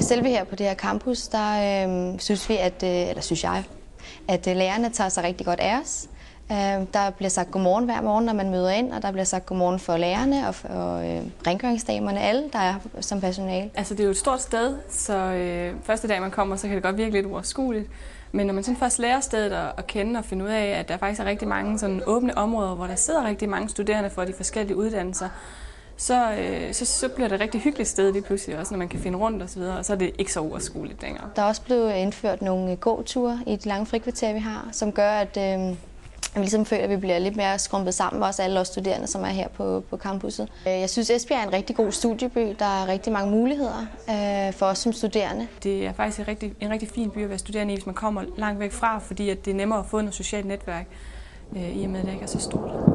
Selve her på det her campus, der synes vi, synes jeg, at lærerne tager sig rigtig godt af os. Der bliver sagt godmorgen hver morgen, når man møder ind, og der bliver sagt godmorgen for lærerne og rengøringsdamerne, alle, der er som personale. Altså det er jo et stort sted, så første dag man kommer, så kan det godt virke lidt uoverskueligt. Men når man sådan først lærer stedet at kende og finde ud af, at der faktisk er rigtig mange sådan åbne områder, hvor der sidder rigtig mange studerende for de forskellige uddannelser, så bliver det et rigtig hyggeligt sted lige pludselig også, når man kan finde rundt og så videre, og så er det ikke så uoverskueligt længere. Der er også blevet indført nogle gåture i de lange frikvarterer, vi har, som gør, at vi ligesom føler, at vi bliver lidt mere skrumpet sammen, også alle os studerende, som er her på campusset. Jeg synes, Esbjerg er en rigtig god studieby. Der er rigtig mange muligheder for os som studerende. Det er faktisk en rigtig fin by at være studerende i, hvis man kommer langt væk fra, fordi at det er nemmere at få noget socialt netværk, i og med at det ikke er så stort.